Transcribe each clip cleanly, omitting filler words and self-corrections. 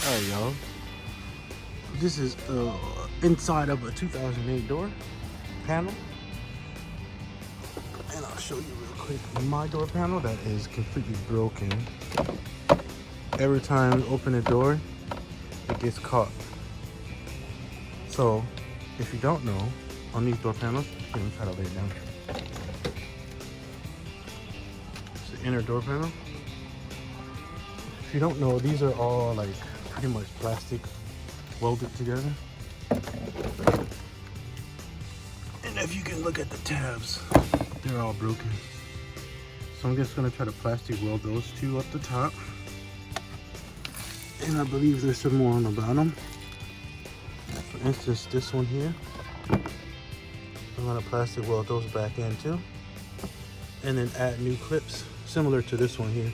Alright, y'all. This is inside of a 2008 door panel. And I'll show you real quick my door panel that is completely broken. Every time you open the door, it gets caught. So, if you don't know, on these door panels, let me try to lay it down. It's the inner door panel. If you don't know, these are all like pretty much plastic welded together. And if you can look at the tabs, they're all broken. So I'm just gonna try to plastic weld those two up the top. And I believe there's some more on the bottom. For instance, this one here. I'm gonna plastic weld those back in too. And then add new clips, similar to this one here.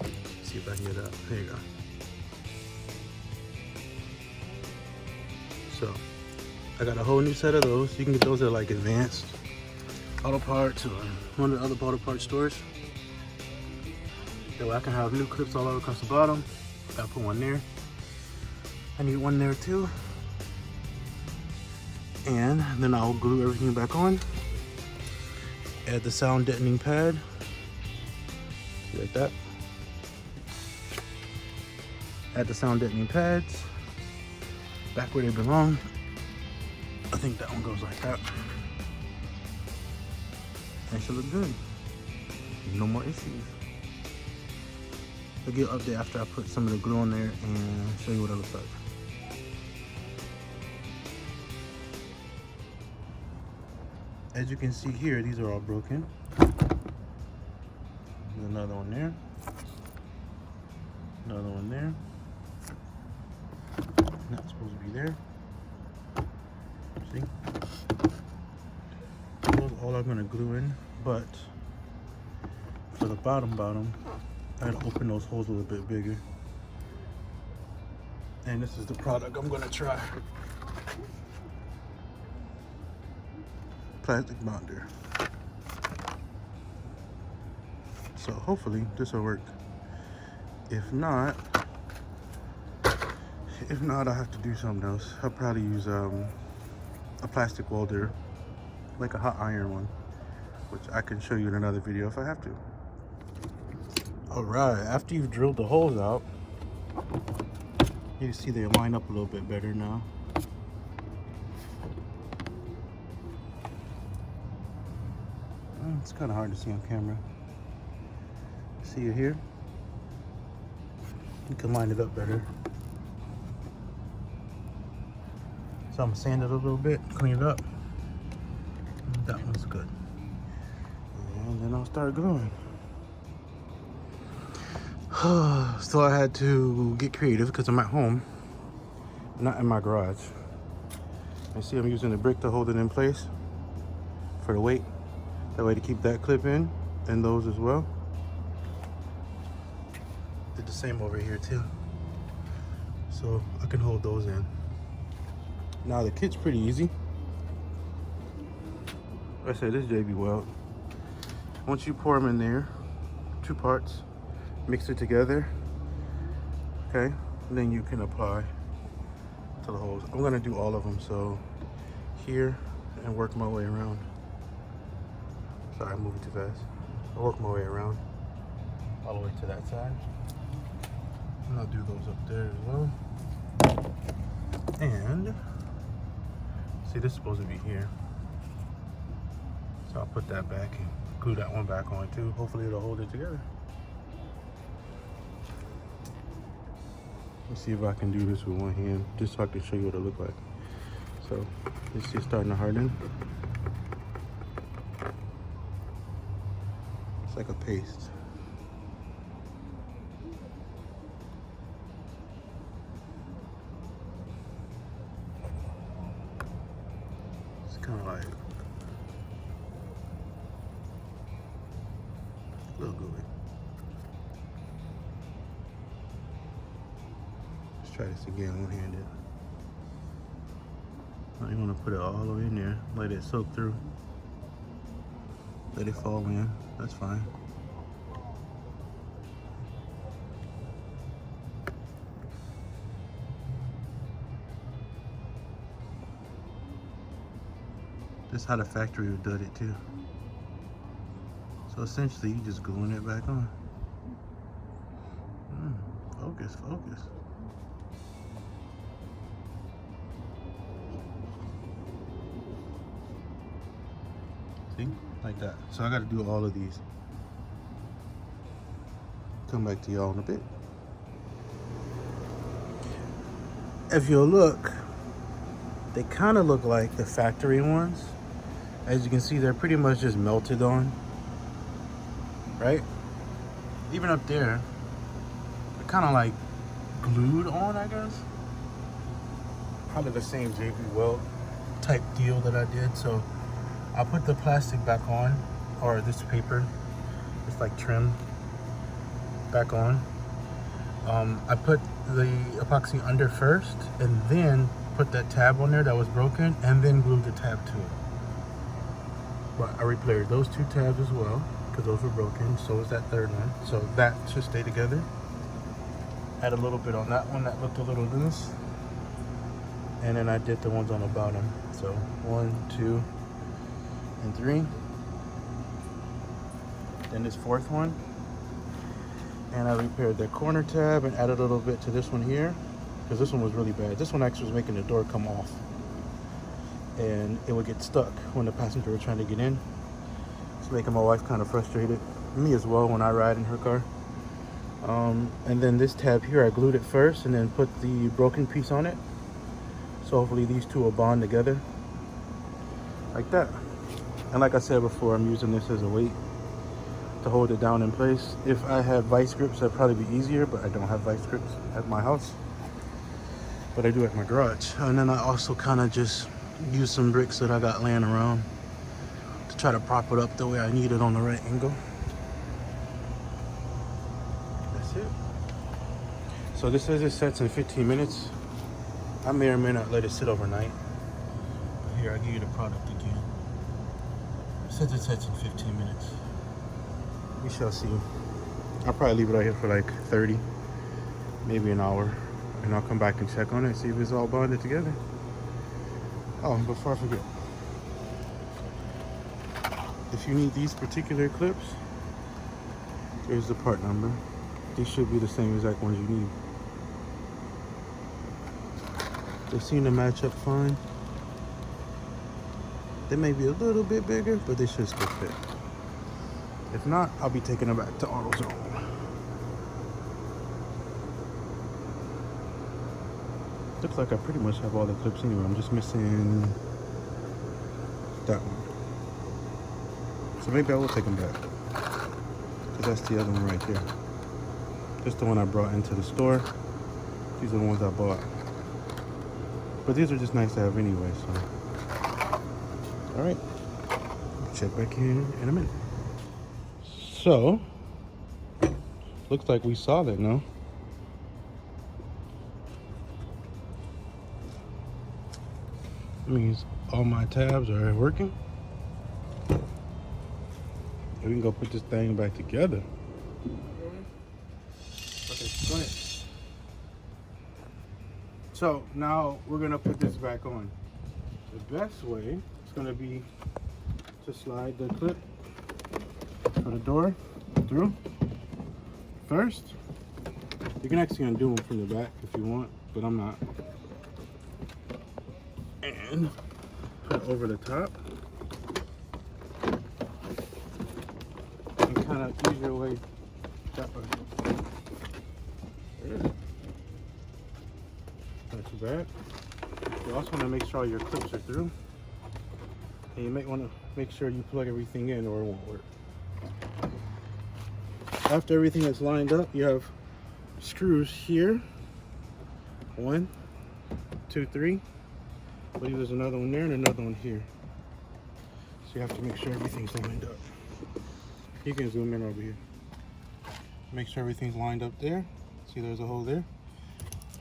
Let's see if I can get it up. There you go. So, I got a whole new set of those. You can get those at like Advanced Auto Parts or one of the other auto parts stores. That way I can have new clips all over across the bottom. Gotta put one there. I need one there too. And then I'll glue everything back on. Add the sound deadening pad. Like that. Add the sound deadening pads. Back where they belong. I think that one goes like that. And it should look good. No more issues. I'll get an update after I put some of the glue on there and show you what it looks like. As you can see here, these are all broken. There's another one there. Another one there. Not supposed to be there. See? Those all I'm gonna glue in, but for the bottom, I had to open those holes a little bit bigger. And this is the product I'm gonna try. Plastic bonder. So hopefully this will work. If not, I'll have to do something else. I'll probably use a plastic welder, like a hot iron one, which I can show you in another video if I have to. All right, after you've drilled the holes out, you can see they line up a little bit better now. It's kind of hard to see on camera. See it here? You can line it up better. So I'm gonna sand it a little bit, clean it up. That one's good. And then I'll start gluing. So I had to get creative because I'm at home, not in my garage. You see I'm using the brick to hold it in place for the weight. That way to keep that clip in and those as well. Did the same over here too. So I can hold those in. Now the kit's pretty easy. Like I said, this JB Weld. Once you pour them in there, 2 parts, mix it together, okay? And then you can apply to the holes. I'm gonna do all of them, so here and work my way around. Sorry, I'm moving too fast. I'll work my way around all the way to that side. And I'll do those up there as well. And see, this is supposed to be here. So I'll put that back and glue that one back on too. Hopefully it'll hold it together. Let's see if I can do this with one hand, just so I can show you what it looks like. So it's just starting to harden. It's like a paste. It's kind of like a little gooey. Let's try this again one-handed. Now you want to put it all the way in there, let it soak through. Let it fall in, that's fine. This is how the factory did it too. So essentially, you just gluing it back on. Focus, focus. See? Like that. So I got to do all of these. Come back to y'all in a bit. If you'll look, they kind of look like the factory ones. As you can see, they're pretty much just melted on, right? Even up there, they're kind of like glued on, I guess. Probably the same JB Weld type deal that I did. So I'll put the plastic back on, or this paper, it's like trim, back on. I put the epoxy under first, and then put that tab on there that was broken, and then glued the tab to it. But I repaired those two tabs as well, because those were broken. So was that third one. So that should stay together. Add a little bit on that one that looked a little loose. And then I did the ones on the bottom. So 1, 2, and 3. Then this fourth one. And I repaired the corner tab and added a little bit to this one here, because this one was really bad. This one actually was making the door come off, and it would get stuck when the passenger was trying to get in. It's making my wife kind of frustrated, me as well, when I ride in her car. And then this tab here, I glued it first and then put the broken piece on it. So hopefully these two will bond together like that. And like I said before, I'm using this as a weight to hold it down in place. If I had vice grips, that'd probably be easier, but I don't have vice grips at my house, but I do at my garage. And then I also kind of just use some bricks that I got laying around to try to prop it up the way I need it on the right angle. That's it. So this says it sets in 15 minutes. I may or may not let it sit overnight. But here, I'll give you the product again. It says it sets in 15 minutes. We shall see. I'll probably leave it out here for like 30, maybe an hour, and I'll come back and check on it, see if it's all bonded together. Oh, and before I forget, if you need these particular clips, here's the part number. These should be the same exact ones you need. They seem to match up fine. They may be a little bit bigger, but they should still fit. If not, I'll be taking them back to AutoZone. Looks like I pretty much have all the clips anyway. I'm just missing that one. So maybe I will take them back, because that's the other one right there. Just the one I brought into the store. These are the ones I bought. But these are just nice to have anyway, so. All right, check back in a minute. So, looks like we saw that now. That means all my tabs are working. And we can go put this thing back together. Okay, go ahead. So now we're gonna put this back on. The best way is gonna be to slide the clip for the door through first. You can actually undo them from the back if you want, but I'm not. And put it over the top and kind of ease your way that way. There. Not too bad. You also want to make sure all your clips are through, and you might want to make sure you plug everything in or it won't work. After everything is lined up, you have screws here. 1, 2, 3. I believe there's another one there and another one here. So you have to make sure everything's lined up. You can zoom in over here. Make sure everything's lined up there. See, there's a hole there.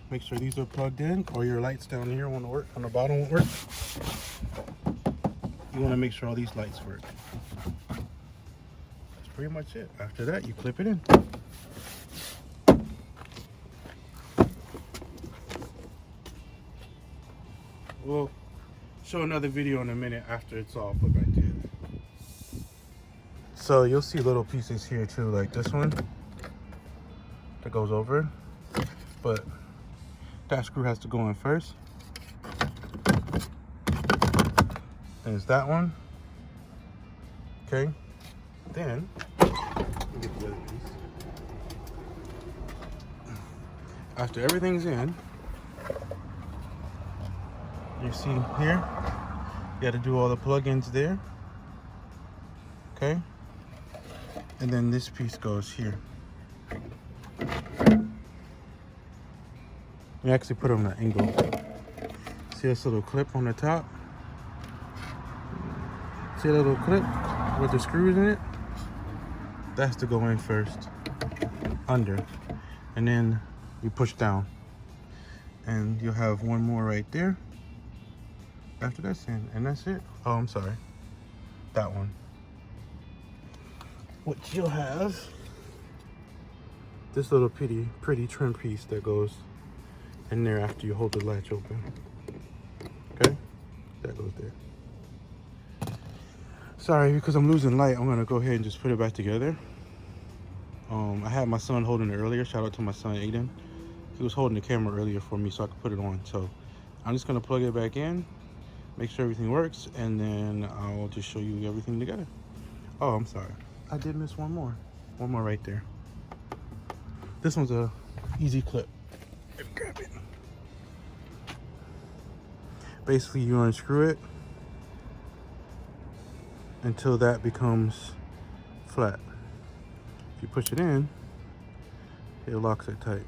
Make sure these are plugged in, or your lights down here won't work, on the bottom won't work. You want to make sure all these lights work. That's pretty much it. After that, you clip it in. We'll show another video in a minute after it's all put back together. So you'll see little pieces here too, like this one that goes over, but that screw has to go in first. There's that one. Okay. Then let me get the other piece. After everything's in, you see here, you got to do all the plug-ins there. Okay. And then this piece goes here. We actually put it on an angle. See this little clip on the top? See a little clip with the screws in it? That's to go in first, under, and then you push down. And you'll have one more right there. After that's in, and that's it. Oh, I'm sorry. That one. What you'll have, this little pretty trim piece that goes in there after you hold the latch open. Okay? That goes there. Sorry, because I'm losing light, I'm gonna go ahead and just put it back together. I had my son holding it earlier. Shout out to my son, Aiden. He was holding the camera earlier for me so I could put it on. So I'm just gonna plug it back in, make sure everything works, and then I'll just show you everything together. Oh, I'm sorry. I did miss one more. One more right there. This one's a easy clip. Let me grab it. Basically, you unscrew it until that becomes flat. If you push it in, it locks it tight.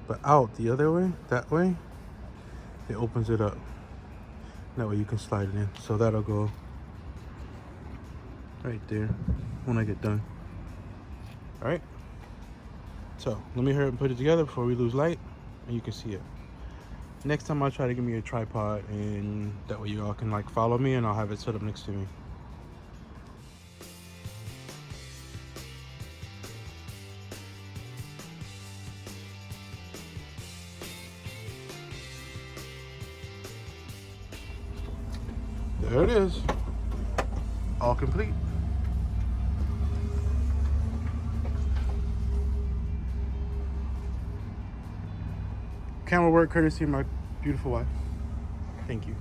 But out the other way, that way, it opens it up. That way you can slide it in. So that'll go right there when I get done. All right. So let me hurry up and put it together before we lose light and you can see it. Next time I'll try to give me a tripod, and that way you all can like follow me, and I'll have it set up next to me. There it is, all complete. Camera work courtesy of my beautiful wife. Thank you.